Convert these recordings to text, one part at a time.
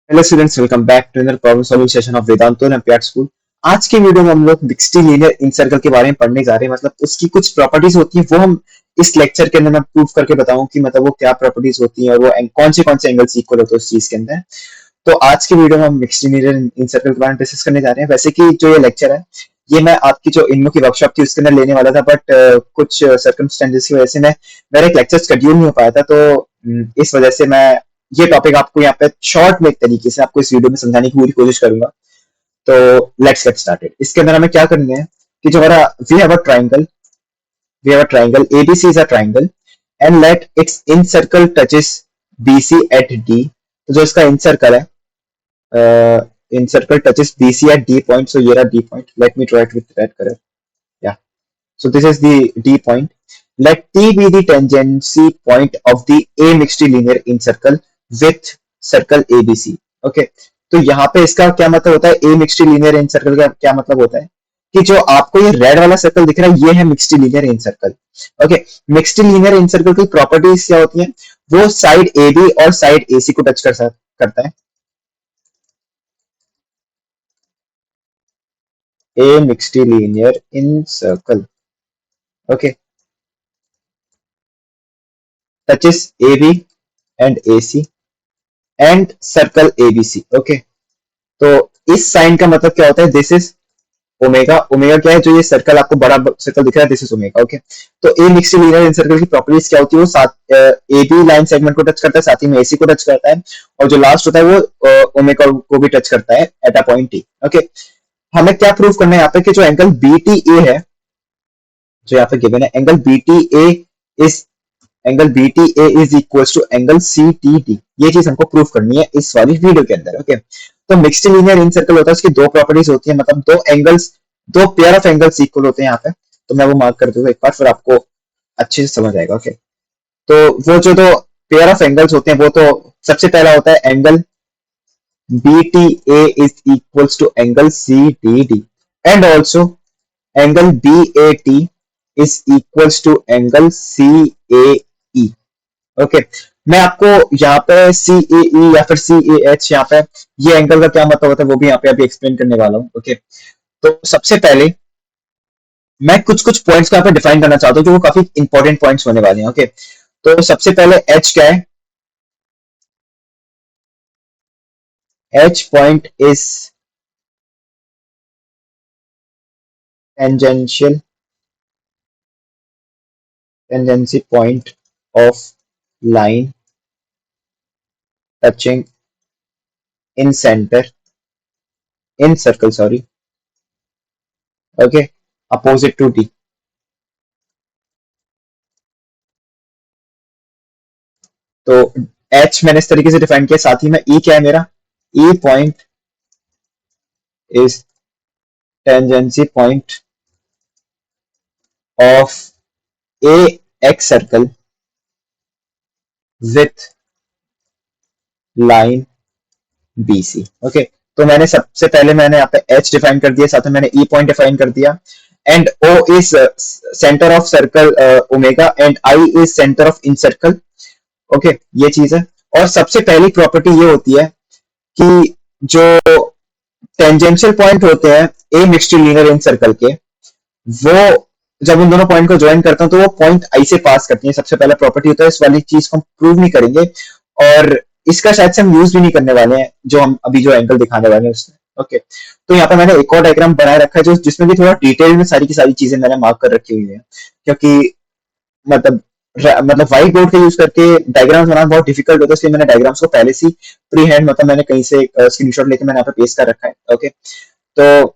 Hello students, welcome back to another problem solving session of Vedantu olympiad school. आज के video में हम लोग मिक्स्ड लीनियर इन सर्कल के बारे में पढ़ने जा रहे हैं। मतलब उसकी कुछ प्रॉपर्टीज होती हैं, वो हम इस लेक्चर के अंदर मैं प्रूव करके बताऊं कि मतलब वो क्या प्रॉपर्टीज होती हैं और वो कौन से एंगल्स इक्वल होते हैं उस चीज के अंदर। तो आज के वीडियो में हम मिक्स्ड लीनियर इन सर्कल के बारे में डिस्कस करने जा रहे हैं। वैसे कि जो ये लेक्चर है, ये मैं आपकी जो इनमो की वर्कशॉप थी उसके अंदर लेने वाला था, बट कुछ सर्कमस्टेंसेस की वजह से मैं मेरा एक लेक्चर शेड्यूल नहीं हो पाया था। तो इस वजह से मैं ये टॉपिक आपको यहाँ पे शॉर्ट में एक तरीके से आपको इस वीडियो में समझाने की पूरी कोशिश करूंगा। तो लेट्स गेट स्टार्टेड। इसके अंदर हमें क्या करना है कि जो हमारा we have a triangle ABC is a triangle and let its incircle touches BC at D। तो जो इसका इन सर्कल है, incircle touches BC at D point. So ये रहा D point, let me write with red colour. या so this is the D point. Let T be the tangency point of the A mixed linear in circle with circle ABC. Okay. तो यहाँ पे इसका क्या मतलब होता है, A mixed linear in circle का क्या मतलब होता है कि जो आपको ये रेड वाला सर्कल दिख रहा है ये है mixed linear incircle. Okay, mixed linear इन सर्कल की प्रॉपर्टीज क्या होती हैं? वो साइड AB और साइड AC को टच करता है। A mixed linear in circle, okay, touches AB and AC and circle ABC। Okay, तो इस साइन का मतलब क्या होता है? This is omega. ओमेगा क्या है? जो ये सर्कल आपको बड़ा सर्कल दिख रहा है, दिस इज ओमेगा। ओके, तो ए मिक्स्ड लीनियर इन सर्कल की प्रॉपर्टीज क्या होती है? वो साथ ए बी लाइन सेगमेंट को टच करता है, साथ ही में एसी को टच करता है, और जो लास्ट होता है वो ओमेगा को भी टच करता है at a point T. Okay, हमें क्या प्रूव करना है यहाँ पे कि जो एंगल बी टी ए है, जो यहाँ पे गिवन है, angle B T A is angle BTA is equal to angle CTD। ये चीज हमको प्रूव करनी है इस वाली वीडियो के अंदर। ओके, तो मिक्स्ड लीनियर इन सर्कल होता है, उसकी दो प्रॉपर्टीज होती है, मतलब दो एंगल्स, दो पेयर ऑफ एंगल्स इक्वल होते हैं यहाँ पे। तो मैं वो मार्क कर दूंगा एक बार, फिर आपको अच्छे से समझ आएगा। ओके, तो वो जो दो पेयर ऑफ एंगल्स होते हैं, वो तो सबसे पहला होता है angle BTA is equal to angle CTD and also angle BAT is equals to angle CAE। Okay, मैं आपको यहाँ पे CAE या फिर CAH, यहाँ पे ये एंगल का क्या मतलब होता है वो भी यहाँ पे अभी एक्सप्लेन करने वाला हूँ। ओके, तो सबसे पहले मैं कुछ कुछ पॉइंट्स को यहाँ पे डिफाइन करना चाहता हूँ जो वो काफी इंपॉर्टेंट पॉइंट्स होने वाले हैं। ओके, तो सबसे पहले H क्या है? H point is tangential tangency point of line touching in centre in circle, sorry, okay, opposite to D। तो H मैंने इस तरीके से डिफाइन किया, साथ ही में E क्या है मेरा? E point is tangency point of A x circle with line BC। Okay, तो मैंने सबसे पहले मैंने यहाँ पे H डिफाइन कर दिया, साथ में मैंने E पॉइंट डिफाइन कर दिया, and O is centre of circle omega and I is centre of in circle. Okay, ये चीज है। और सबसे पहली प्रॉपर्टी ये होती है कि जो टेंजेंशियल पॉइंट होते हैं ए मिक्स्ड लीनियर इन सर्कल के, वो जब उन दोनों पॉइंट को ज्वाइन करता हूं तो वो पॉइंट आई से पास करती है। सबसे पहला प्रॉपर्टी होता है, इस वाली चीज को हम प्रूव नहीं करेंगे और इसका शायद से हम यूज भी नहीं करने वाले हैं जो हम अभी जो एंगल दिखाने वाले हैं उसमें। ओके, तो यहाँ पे मैंने एक और डायग्राम बनाए रखा है जो जिसमें भी थोड़ा डिटेल में सारी की सारी चीजें मैंने मार्क कर रखी हुई है, क्योंकि मतलब व्हाइट बोर्ड का यूज करके डायग्राम्स बनाना बहुत डिफिकल्ट होता है, इसलिए मैंने डायग्राम्स को पहले से फ्री हैंड, मतलब मैंने कहीं से स्क्रीनशॉट लेके मैंने यहाँ पे पेस्ट कर रखा है। ओके, तो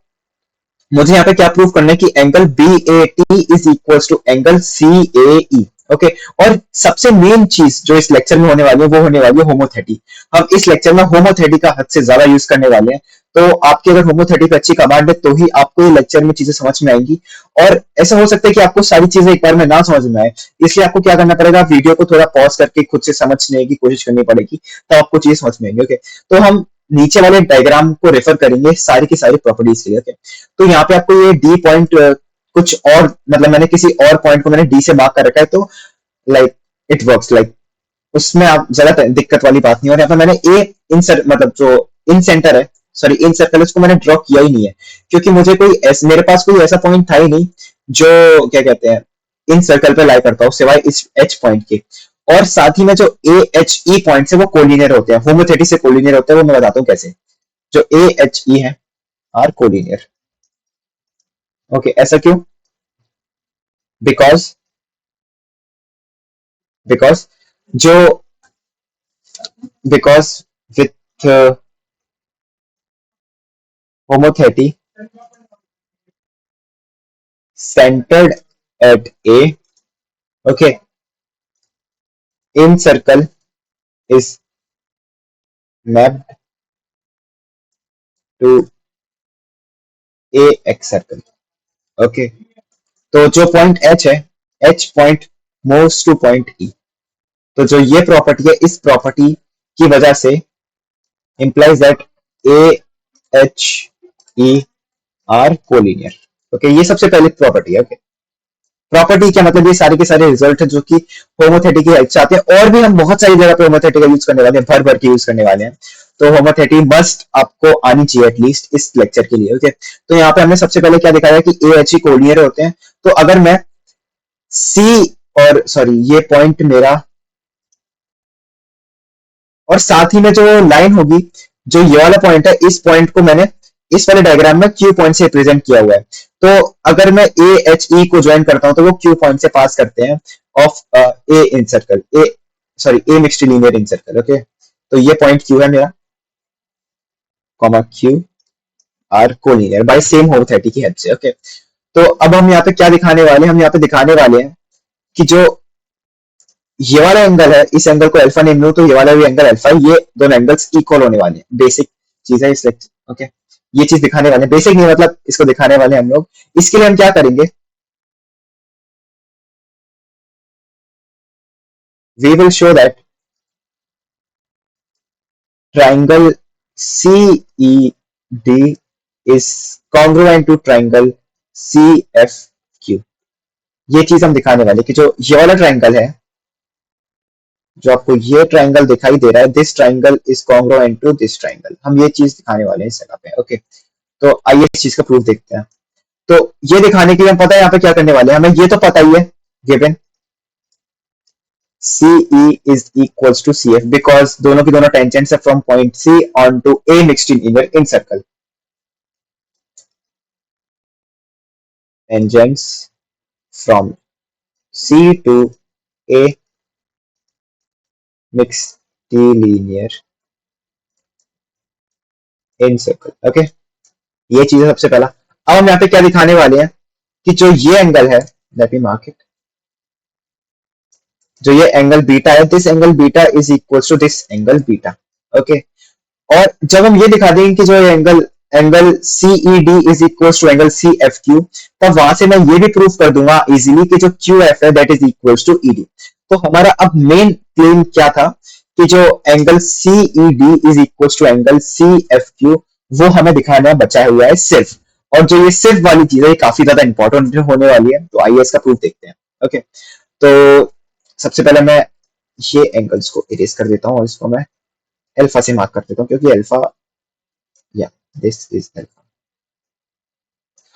मुझे यहाँ पे क्या प्रूव करना है कि angle BAT is equal to angle CAE। Okay, और सबसे मेन चीज जो इस लेक्चर में होने वाली है वो होने वाली है होमोथेटी। हम इस लेक्चर में होमोथेटी का हद से ज्यादा यूज करने वाले हैं। तो आपकी अगर होमोथेटी पे अच्छी कमांड है तो ही आपको ये लेक्चर में चीजें समझ में आएंगी, और ऐसा हो सकता है कि आपको सारी चीजें एक बार में ना समझ में आए, इसलिए आपको क्या करना पड़ेगा, वीडियो को थोड़ा पॉज करके खुद से समझने की कोशिश करनी पड़ेगी, तो आपको चीजें समझ में आएंगी। ओके, तो हम नीचे वाले डायग्राम को रेफर करेंगे सारी की सारी प्रॉपर्टीज के लिए। ओके, तो यहाँ पे आपको ये D पॉइंट कुछ और, मतलब मैंने किसी और पॉइंट को मैंने D से मार्क कर रखा है, तो लाइक इट वर्क्स लाइक उसमें आप ज्यादा दिक्कत वाली बात नहीं। और यहाँ पे मैंने ए इन मतलब जो इन सेंटर है, सॉरी इन सर्कल, उसको मैंने ड्रॉ किया ही नहीं है, क्योंकि मुझे मेरे पास कोई ऐसा पॉइंट था ही नहीं जो क्या कहते हैं इन सर्कल पे लाई करता हो सिवाय इस एच पॉइंट के। और साथ ही में जो ए एच ई पॉइंट है वो कोलिनियर होते हैं, होमोथेटी से कोलिनियर होते हैं, वो मैं बताता हूँ कैसे। जो ए एच ई है आर कोलिनियर। ओके, ऐसा क्यों? बिकॉज बिकॉज जो because with homothety centered at A, okay, in circle is mapped to AX circle, okay। तो जो पॉइंट H है, H point moves two point E। तो जो ये प्रॉपर्टी है, इस प्रॉपर्टी की वजह से implies that A, H, E are collinear, okay. ये सबसे पहली प्रॉपर्टी है, ओके। प्रॉपर्टी क्या मतलब, ये सारे के सारे रिजल्ट है जो कि होमोथेटी की हेल्प से आते हैं। और भी हम बहुत सारी जगह पे होमोथेटी का यूज करने वाले हैं, भर भर के यूज करने वाले हैं। तो होमोथेटी मस्ट आपको आनी चाहिए एटलीस्ट इस लेक्चर के लिए, ओके। तो यहाँ पे हमने सबसे पहले क्या दिखाया कि ए एच ई कोलिनियर होते हैं। तो अगर मैं सी और सॉरी ये पॉइंट मेरा, और साथ ही में जो लाइन होगी, जो ये वाला पॉइंट है, इस पॉइंट को मैंने इस वाले डायग्राम में क्यू पॉइंट से रिप्रेजेंट किया हुआ है। तो अगर मैं ए एच ई को ज्वाइन करता हूं तो वो क्यू पॉइंट से पास करते हैं of A incircle, uh sorry A mixtilinear incircle, okay. तो ये पॉइंट क्यू है मेरा, comma Q R collinear by same homothety की हेल्प से, ओके। तो अब हम यहाँ पे क्या दिखाने वाले हैं, हम यहाँ पे दिखाने वाले हैं कि जो ये वाला एंगल है, इस एंगल को अल्फा नेम लो, तो ये वाला भी एंगल अल्फा, ये दोनों एंगल्स इक्वल होने वाले हैं। बेसिक चीज है इस लेक्चर, ओके। ये चीज दिखाने वाले हैं, बेसिक नहीं मतलब इसको दिखाने वाले हैं हम लोग। इसके लिए हम क्या करेंगे, we will show that triangle CED is congruent to triangle CFQ। ये चीज हम दिखाने वाले कि जो ये वाला ट्राइंगल है, जो आपको ये ट्राइंगल दिखाई दे रहा है, this triangle is congruent to this triangle. हम ये चीज दिखाने वाले हैं इस जगह पे, ओके। तो आइए इस चीज का प्रूफ देखते हैं। तो ये दिखाने के लिए हम पता है यहाँ पे क्या करने वाले हैं, हमें ये तो पता ही है, given CE is equals to CF because दोनों की दोनों टेंजेंट्स है from point C on to A mixed linear in circle। Tangents from C to A mixed linear in circle, okay. ये चीज है सबसे पहला। अब हम यहाँ पे क्या दिखाने वाले हैं कि जो ये एंगल है, लेट मी मार्क इट, जो ये एंगल बीटा है, this angle beta is equal to this angle beta, okay. और जब हम ये दिखा देंगे कि जो angle angle CED is equal to angle CFQ, तब वहां से मैं ये भी प्रूफ कर दूंगा इजीली कि जो QF है that is equal to ED। तो हमारा अब मेन क्लेम क्या था कि जो angle CED is equal to angle CFQ, वो हमें दिखाना बचा हुआ है सिर्फ। और जो ये सिर्फ वाली चीज है, ये काफी ज्यादा इंपॉर्टेंट होने वाली है। तो आइए इसका प्रूफ देखते हैं, ओके। तो सबसे पहले मैं ये एंगल्स को इरेज कर देता हूँ और इसको मैं अल्फा से मार्क कर देता हूँ, क्योंकि अल्फा, या दिस इज अल्फा।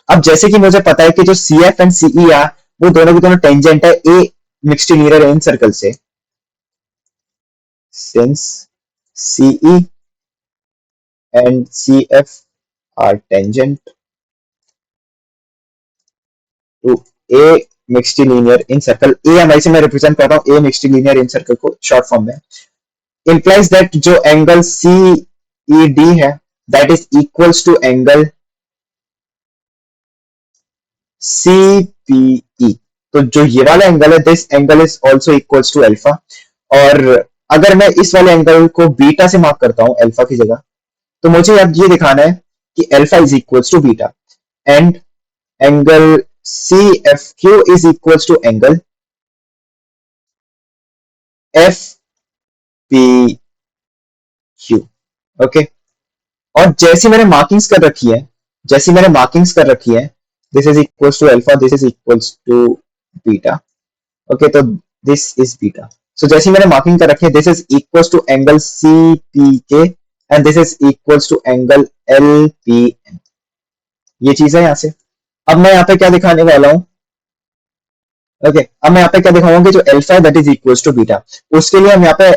अब जैसे कि मुझे पता है कि जो CF एंड CE है वो दोनों की दोनों टेंजेंट है A mixtilinear incircle से, since CE and CF are tangent to A mixtilinear incircle. ए हमारी से मैं रिप्रेजेंट कर रहा हूँ A mixtilinear incircle को शॉर्ट फॉर्म में। implies that जो एंगल CED है that is equals to angle CPE। तो जो ये वाला एंगल है, this angle is also equals to alpha. और अगर मैं इस वाले एंगल को बीटा से मार्क करता हूं अल्फा की जगह, तो मुझे अब ये दिखाना है कि alpha is equals to beta and angle CFQ is equals to angle FPQ, okay. और जैसी मैंने मार्किंग्स कर रखी है, जैसी मैंने मार्किंग्स कर रखी है, this is equals to alpha, this is equals to beta, okay. तो दिस इज बीटा, सो जैसे मैंने मार्किंग कर रखी है, this is equals to angle C P K and this is equals to angle L P N. ये चीज है यहाँ से। अब मैं यहाँ पे क्या दिखाने वाला हूँ, ओके अब मैं यहाँ पे क्या दिखाऊंगा कि जो अल्फा है that is equals to beta, उसके लिए हम यहाँ पे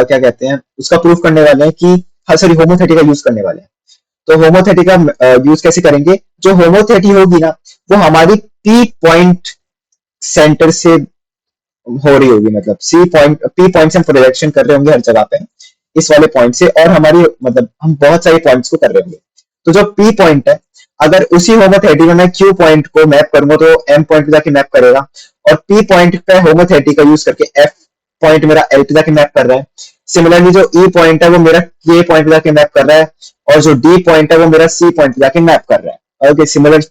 क्या कहते हैं उसका प्रूफ करने वाले हैं कि हाँ सॉरी होमोथेटी का यूज करने वाले हैं। तो होमोथेटी का यूज कैसे करेंगे, जो होमोथेटी होगी ना वो हमारी पी पॉइंट सेंटर से हो रही होगी, मतलब सी पॉइंट पी पॉइंट से हम प्रोजेक्शन कर रहे होंगे हर जगह पे इस वाले पॉइंट से, और हमारी मतलब हम बहुत सारे पॉइंट्स को कर रहे होंगे। तो जो पी पॉइंट है अगर उसी होमोथेटी में मैं क्यू पॉइंट को मैप करूंगा तो एम पॉइंट पे जाके मैप करेगा, और पी पॉइंट पे होमोथेटी का यूज करके एफ पॉइंट मेरा एल पे जाके मैप कर रहा है। सिमिलरली जो ई पॉइंट है वो मेरा के पॉइंट पे जाके मैप कर रहा है, और जो डी पॉइंट है वो मेरा सी पॉइंट पे जाके मैप कर रहा है। Okay similar.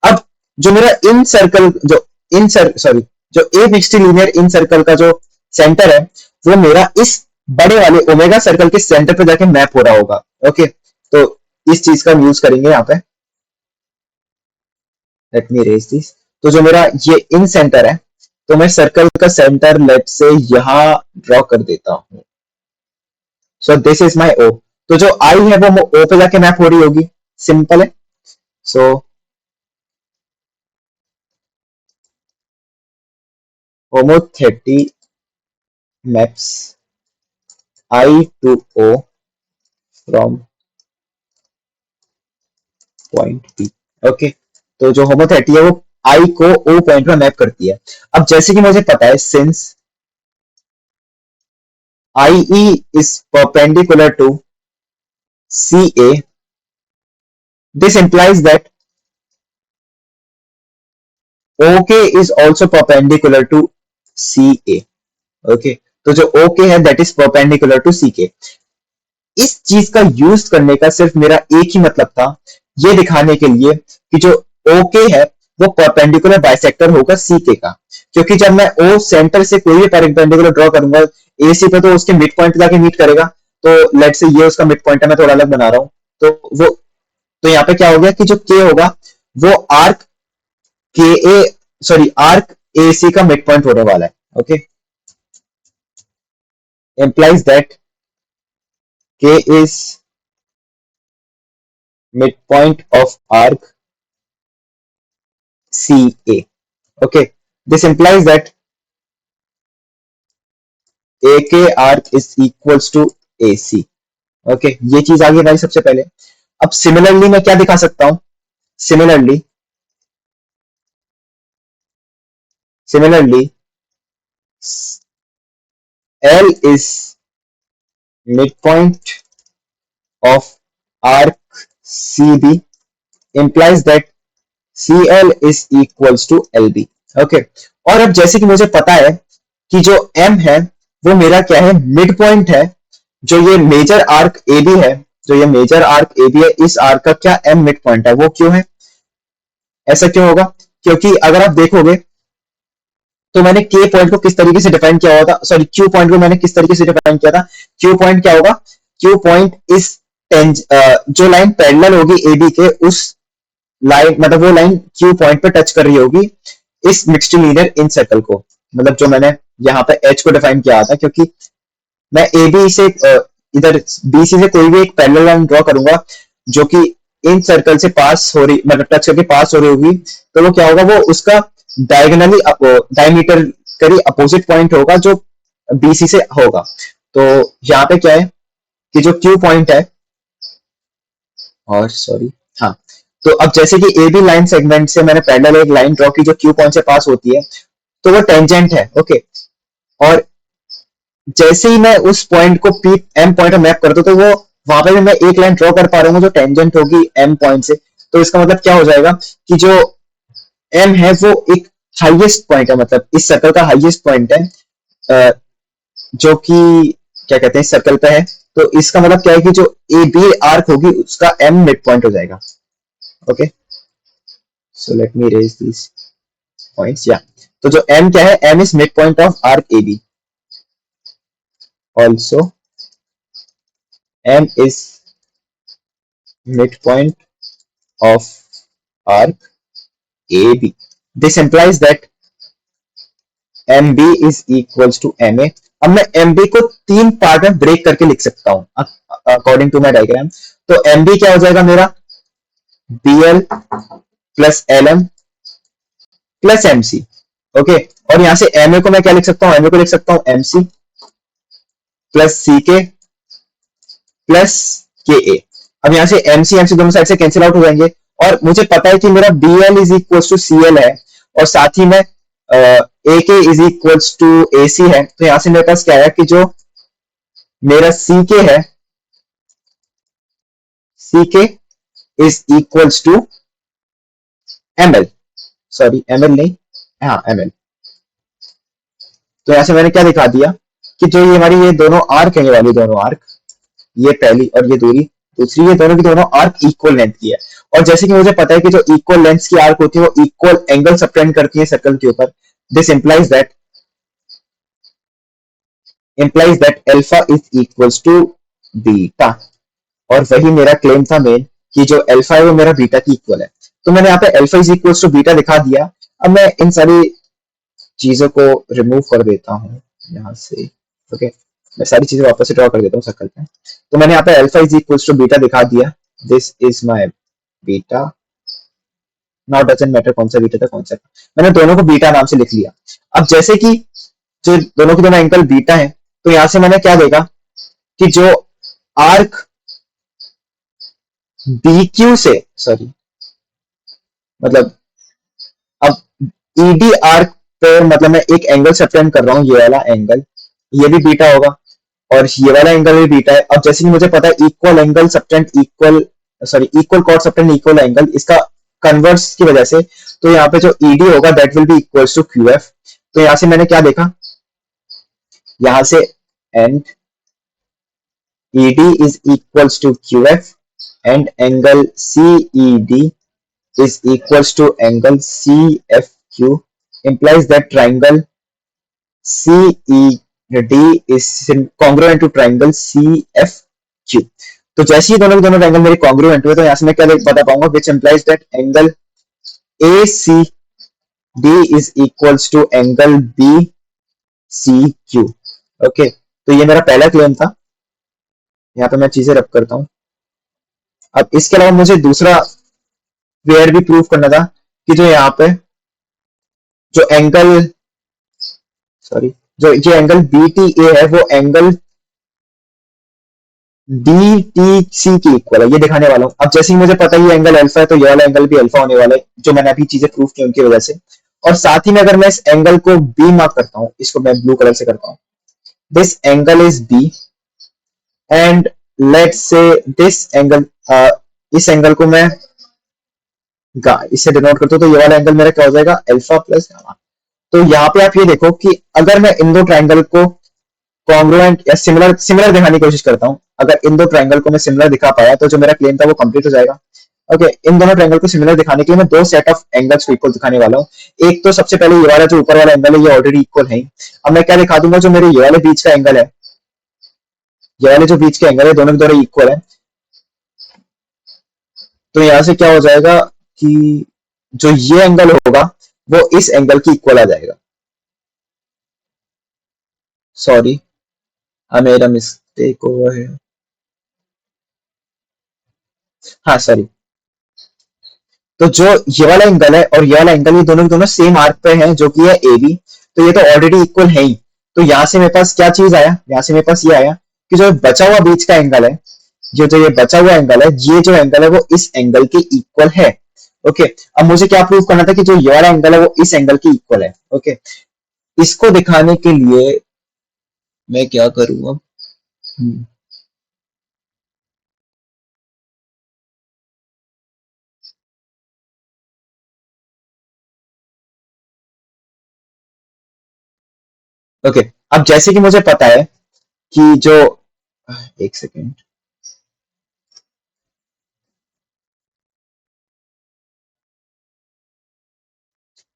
अब जो मेरा इन सर्कल जो इन सर सॉरी जो ए मिक्स्ड लीनियर इन सर्कल का जो सेंटर है वो मेरा इस बड़े वाले ओमेगा सर्कल के सेंटर पे जाके मैप हो रहा होगा। ओके तो इस चीज का हम यूज करेंगे यहाँ पे। Let me erase this. तो जो मेरा ये इन सेंटर है तो मैं सर्कल का सेंटर लेट से यहां ड्रॉ कर देता हूं। So this is my oh. तो जो आई है वो ओ पे जाके मैप हो रही होगी, सिंपल है। So homothety maps I to O from point P। Okay तो जो होमोथेटी है वो I को O पॉइंट में मैप करती है। अब जैसे कि मुझे पता है since IE is perpendicular to CA, this implies that OK is also perpendicular to CA। Okay तो जो OK है that is perpendicular to CK। इस चीज का यूज करने का सिर्फ मेरा एक ही मतलब था, ये दिखाने के लिए कि जो ओके है वो परपेंडिकुलर बाइसेक्टर होगा सीके का। क्योंकि जब मैं ओ सेंटर से कोई भी परपेंडिकुलर ड्रॉ करूंगा एसी पे तो उसके मिड पॉइंट जाके मीट करेगा। तो लेट से ये उसका मिड पॉइंट है, मैं थोड़ा अलग बना रहा हूं। तो वो तो यहाँ पे क्या हो गया कि जो के होगा वो आर्क के ए सॉरी आर्क ए सी का मिड पॉइंट होने वाला है। Okay implies that K is midpoint of arc CA। Okay, this implies that AK arc is equals to AC। Okay ये चीज आ गई भाई सबसे पहले। अब सिमिलरली मैं क्या दिखा सकता हूं, similarly similarly L is midpoint of arc CB implies that CL is equals to LB। Okay और अब जैसे कि मुझे पता है कि जो M है वो मेरा क्या है, मिड पॉइंट है। जो ये मेजर आर्क ए बी है, जो ये मेजर आर्क ए बी है, इस आर्क का क्या एम मिड पॉइंट है। वो क्यों है, ऐसा क्यों होगा, क्योंकि अगर आप देखोगे तो मैंने के पॉइंट को किस तरीके से डिफाइन किया हुआ था, सॉरी क्यू पॉइंट को मैंने किस तरीके से डिफाइन किया था। क्यू पॉइंट क्या होगा, क्यू पॉइंट इस जो लाइन पैरेलल होगी ए बी के उस लाइन मतलब वो लाइन क्यू पॉइंट पे टच कर रही होगी इस मिक्स्ड लीनियर इन सर्कल को। मतलब जो मैंने यहाँ पे एच को डिफाइन किया था, क्योंकि मैं ए बी से इधर बी सी से कोई भी एक पैरेलल लाइन ड्रॉ करूंगा जो कि इन सर्कल से पास हो रही मतलब टच करके पास हो रही होगी, तो वो क्या होगा, वो उसका डायगोनली डायमीटर करी अपोजिट पॉइंट होगा जो बीसी से होगा। तो यहाँ पे क्या है कि जो क्यू पॉइंट है, और सॉरी हाँ, तो अब जैसे कि ए बी लाइन सेगमेंट से मैंने पैरेलल एक लाइन ड्रॉ की जो क्यू पॉइंट से पास होती है, तो वो टेंजेंट है। ओके और जैसे ही मैं उस पॉइंट को पी एम पॉइंट में मैप करता हूं तो वो वहां पे भी मैं एक लाइन ड्रॉ कर पा रहा हूँ जो टेंजेंट होगी एम पॉइंट से। तो इसका मतलब क्या हो जाएगा कि जो एम है वो एक हाईएस्ट पॉइंट है, मतलब इस सर्कल का हाईएस्ट पॉइंट है जो कि क्या कहते हैं इस सर्कल पे है। तो इसका मतलब क्या है कि जो ए बी आर्क होगी उसका एम मिड पॉइंट हो जाएगा। Okay so let me erase this points या। तो जो एम क्या है, M is mid point of arc A B. Also M is midpoint of arc AB। This implies that MB is equals to MA। अब मैं MB को 3 part में break करके लिख सकता हूं अकॉर्डिंग टू माई डायग्राम। तो एमबी क्या हो जाएगा मेरा, BL plus LM plus MC. Okay, और यहां से एमए को मैं क्या लिख सकता हूं, एमए को लिख सकता हूं एमसी प्लस सी के प्लस के ए। अब यहां से एमसी एमसी दोनों साइड से कैंसिल आउट हो जाएंगे, और मुझे पता है कि मेरा B L is equal to C L है, और साथ ही में A K is equal to A C है। तो यहां से मेरे पास क्या है कि जो मेरा सी के है, C K is equal to M L, sorry M L नहीं, हाँ एम एल। तो यहां से मैंने क्या दिखा दिया कि जो ये हमारी ये दोनों आर्क है, ये वाली दोनों आर्क, ये पहली और ये दूरी दूसरी, ये दोनों की दोनों आर्क इक्वल लेंथ की है। और जैसे कि मुझे पता है कि जो इक्वल लेंथ की आर्क होती है वो इक्वल एंगल सबटेंड करती है सर्कल के ऊपर। This implies that alpha is equals to beta, और वही मेरा क्लेम था मेन कि जो अल्फा है वो मेरा बीटा की इक्वल है। तो मैंने यहाँ पे alpha is equals to beta दिखा दिया। अब मैं इन सारी चीजों को रिमूव कर देता हूँ यहाँ से। ओके, मैं सारी चीजें वापस से ड्रॉ कर देता हूँ सर्कल पे। तो मैंने यहाँ पे alpha is equals to beta दिखा दिया। This is my beta, now doesn't matter कौन सा बीटा था कौन सा, मैंने दोनों को बीटा नाम से लिख लिया। अब जैसे कि जो दोनों के दोनों एंगल बीटा है, तो यहां से मैंने क्या देखा कि जो आर्क BQ से, सॉरी मतलब अब ED आर्क पे मतलब मैं एक एंगल सबटेंड कर रहा हूँ, ये वाला एंगल, ये भी बीटा होगा और ये वाला एंगल भी बीटा है। अब जैसे कि मुझे पता है equal angle subtend equal, sorry equal कॉट सबटेंड इक्वल एंगल, इसका कन्वर्स की वजह से, तो यहाँ पे जो ED होगा that will be equals to QF। तो यहाँ से मैंने क्या देखा, यहाँ से and ED is equals to QF and angle CED is equals to angle CFQ, implies that triangle CED is congruent to triangle CFQ। तो जैसे ही दोनों ट्रायंगल मेरे कॉन्ग्रुएंट हुए, तो यहाँ से मैं क्या बता पाऊंगा, which implies that angle ACD is equals to angle BCQ। Okay, तो ये मेरा पहला क्लेम था। यहाँ पे मैं चीजें रब करता हूं। अब इसके अलावा मुझे दूसरा पेयर भी प्रूव करना था कि जो यहाँ पे जो एंगल, सॉरी जो ये एंगल BTA है वो एंगल DTC की इक्वल है, ये दिखाने वाला हूं। अब जैसे ही मुझे पता है ये एंगल अल्फा है, तो ये वाला एंगल भी अल्फा होने वाला है, जो मैंने अभी चीजें प्रूव की उनकी वजह से। और साथ ही में अगर मैं इस एंगल को B मार्क करता हूं, इसको मैं ब्लू कलर से करता हूं, this angle is B and let's say this angle, इस एंगल को मैं इससे डिनोट करता हूं, तो ये वाला एंगल मेरा क्या हो जाएगा, अल्फा प्लस गामा। तो यहाँ पे आप ये देखो कि अगर मैं इन दो ट्रायंगल को कॉन्ग्रुएंट या सिमिलर सिमिलर दिखाने की कोशिश करता हूं, अगर इन दो ट्रायंगल को मैं सिमिलर दिखा पाया तो जो मेरा क्लेम था वो कंप्लीट हो जाएगा। ओके, इन दोनों ट्रायंगल को सिमिलर दिखाने के लिए मैं दो सेट ऑफ एंगल्स को इक्वल दिखाने वाला हूं। एक तो सबसे पहले ये वाला जो ऊपर वाला एंगल है ये ऑलरेडी इक्वल है। अब मैं क्या दिखा दूंगा, जो मेरे ये वाले बीच का एंगल है, ये वाले जो बीच के एंगल है दोनों के दोनों इक्वल है। तो यहां से क्या हो जाएगा कि जो ये एंगल होगा वो इस एंगल की इक्वल आ जाएगा। सॉरी, मेरा मिस्टेक हुआ है, हाँ सॉरी। तो जो ये वाला एंगल है और ये वाला एंगल, ये दोनों के दोनों सेम आर्क पे हैं जो कि है AB, तो ये तो ऑलरेडी इक्वल है ही। तो यहां से मेरे पास क्या चीज आया, यहां से मेरे पास ये आया कि जो बचा हुआ बीच का एंगल है, जो ये बचा हुआ एंगल है, ये जो एंगल है वो इस एंगल के इक्वल है। ओके, अब मुझे क्या प्रूव करना था कि जो ये वाला एंगल है वो इस एंगल की इक्वल है। ओके, इसको दिखाने के लिए मैं क्या करूं अब, ओके अब जैसे कि मुझे पता है कि जो, एक सेकेंड,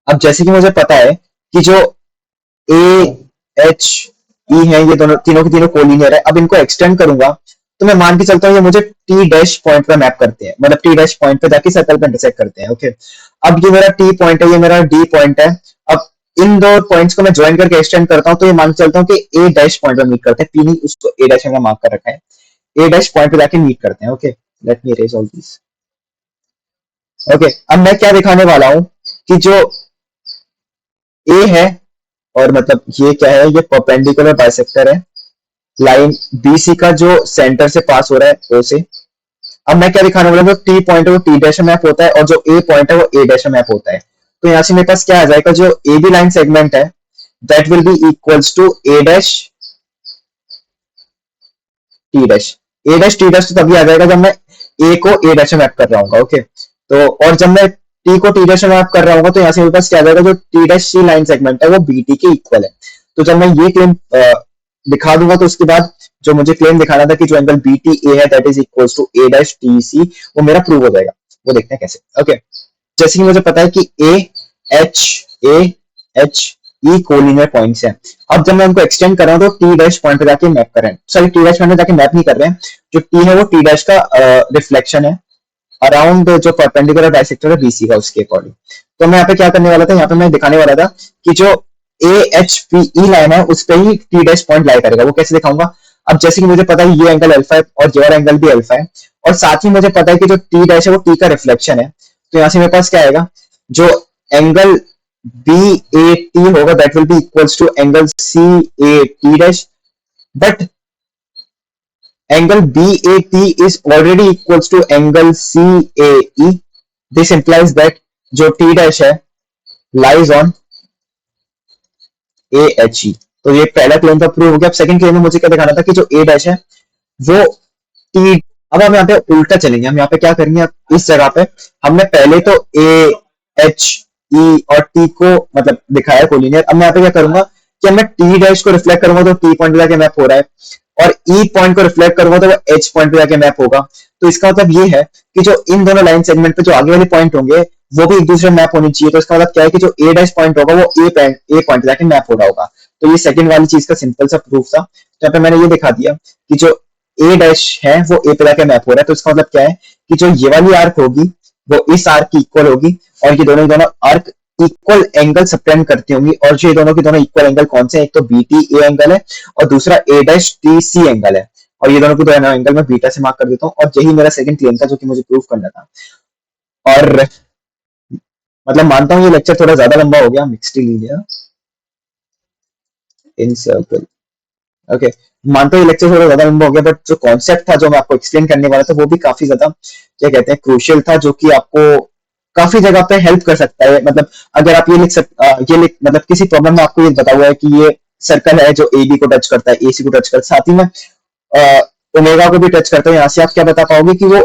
अब जैसे कि मुझे पता है कि जो AHE है ये दोनों तीनों के तीनों कोलिनियर है। अब इनको एक्सटेंड करूंगा तो मैं मान के चलता हूँ ये मुझे T डैश पॉइंट पे मैप करते हैं, मतलब T डैश पॉइंट पे जाके सर्कल पे इंटरसेक्ट करते हैं। ओके, अब ये मेरा T पॉइंट है, ये मेरा D पॉइंट है। अब इन दो पॉइंट्स को मैं ज्वाइन करके एक्सटेंड करता हूं तो ये मान के चलता हूं कि ए डैश पॉइंट पर मीट करते हैं, पी नहीं उसको ए डैश में मार्क कर रखा है, ए डैश पॉइंट पे जाके मीट करते हैं। Okay, let me erase all this. Okay, अब मैं क्या दिखाने वाला हूं कि जो ए है और मतलब ये क्या है, ये परपेंडिकुलर बाइसेक्टर है लाइन बीसी का जो सेंटर से पास हो रहा है ओ से। अब मैं क्या दिखाने वाला हूं, जो टी पॉइंट है वो टी डैश में मैप होता है और जो ए पॉइंट है वो ए डैश में मैप होता है। तो यहाँ से मेरे पास क्या आ जाएगा, जो ए बी लाइन सेगमेंट है that will be equals to A dash T dash. A dash T dash तो तभी आ जाएगा जब मैं ए को ए डैश में मैप कर रहा हूँ। ओके, तो और जब मैं टी को टी डैश में मैप कर रहा हूँ तो यहाँ से मेरे पास क्या आ जाएगा, जो T dash C line segment है वो बी टी के इक्वल है। तो जब मैं ये क्लेम दिखा दूंगा तो उसके बाद जो मुझे क्लेम दिखाना था कि जो एंगल बी टी ए है that is equals to A dash T C, वो मेरा प्रूव हो जाएगा। वो देखते हैं कैसे। ओके, जैसे कि मुझे पता है कि A H E collinear points हैं। अब जब मैं उनको एक्सटेंड कर रहा हूं तो टी डैश पॉइंट पे जाके मैप कर रहे हैं, सॉरी टी डैश पॉइंट पे जाके मैप नहीं कर रहे हैं, जो टी है वो टी डैश का रिफ्लेक्शन है अराउंड जो परपेंडिकुलर बाइसेक्टर है बीसी का, उसके अकॉर्डिंग। तो मैं यहाँ पे क्या करने वाला था, यहाँ पे मैं दिखाने वाला था कि जो A H P E line है उस पे ही टी डैश पॉइंट लाई करेगा। वो कैसे दिखाऊंगा, अब जैसे कि मुझे पता है ये एंगल अल्फा है और ये एंगल भी अल्फा है, और साथ ही मुझे पता है कि जो टी डैश है वो टी का रिफ्लेक्शन है। तो यहाँ से मेरे पास क्या आएगा, जो एंगल बी ए टी होगा that will be equals to angle C A T dash, but angle BAT is already equals to angle CAE. This implies that जो T dash है lies on AHE। तो ये पहला claim तो prove हो गया। अब सेकंड क्लेम में मुझे क्या दिखाना था कि जो A dash है वो T, अब हम यहाँ पे उल्टा चलेंगे, हम यहाँ पे क्या करेंगे, इस जगह पे हमने पहले तो A H E और T को मतलब दिखाया कोलिनियर। अब मैं यहाँ पे क्या करूंगा कि मैं T डैश को रिफ्लेक्ट करूंगा तो T पॉइंट पे जाके मैप हो रहा है, और E पॉइंट को रिफ्लेक्ट करूंगा तो वो H पॉइंट पे जाके मैप होगा। तो इसका मतलब ये है कि जो इन दोनों लाइन सेगमेंट पे जो आगे वाले पॉइंट होंगे वो भी एक दूसरे मैप होनी चाहिए। तो इसका मतलब क्या है कि जो A डैश पॉइंट होगा वो ए पॉइंट पे जाके मैप हो रहा होगा। तो ये सेकंड वाली चीज का सिंपल सा प्रूफ था। तो यहाँ पे मैंने ये दिखा दिया कि जो ए डैश है वो ए पे जाके मैप हो रहा है। तो इसका मतलब क्या है कि जो ये वाली आर्क होगी वो इस आर्क की इक्वल होगी, और ये दोनों आर्क इक्वल एंगल सबटेंड करती होंगी। और जो ये दोनों की दोनों इक्वल एंगल कौन से, एक तो बी टी ए एंगल है और दूसरा ए डैश टी सी एंगल है, और ये दोनों की दोनों एंगल मैं बीटा से मार्क कर देता हूँ। और यही मेरा सेकंड क्लेम था जो कि मुझे प्रूव करना था। और मतलब मानता हूँ ये लेक्चर थोड़ा ज्यादा लंबा हो गया, mixed linear incircle. Okay, मानता हूँ ये लेक्चर थोड़ा ज्यादा लंबा हो गया, बट जो कॉन्सेप्ट था जो मैं आपको एक्सप्लेन करने वाला था वो भी काफी ज्यादा क्या कहते हैं क्रूशियल था, जो कि आपको काफी जगह पे हेल्प कर सकता है। मतलब अगर आप मतलब किसी प्रॉब्लम में आपको ये बता हुआ है कि ये सर्कल है जो ए बी को टच करता है, ए सी को टच करता है, साथ ही में ओमेगा को भी टच करता है, यहाँ से आप क्या बता पाओगे कि वो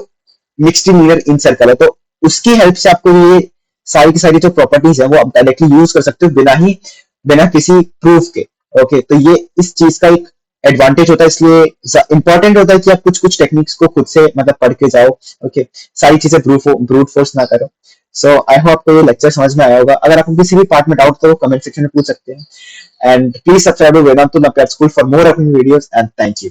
मिक्स्ड लीनियर इन सर्कल है। तो उसकी हेल्प से आपको ये सारी की सारी जो प्रॉपर्टीज है वो आप डायरेक्टली यूज कर सकते हो बिना किसी प्रूफ के। ओके, तो ये इस चीज का एक एडवांटेज होता है, इसलिए इंपॉर्टेंट होता है कि आप कुछ कुछ टेक्निक्स को खुद से मतलब पढ़ के जाओ। ओके, सारी चीजें ब्रूट फोर्स ना करो। सो आई होप आपको ये लेक्चर समझ में आया होगा। अगर आपको किसी भी पार्ट में डाउट तो कमेंट सेक्शन में पूछ सकते हैं। And please subscribe to Vedantu the prep school for more upcoming videos, and thank you.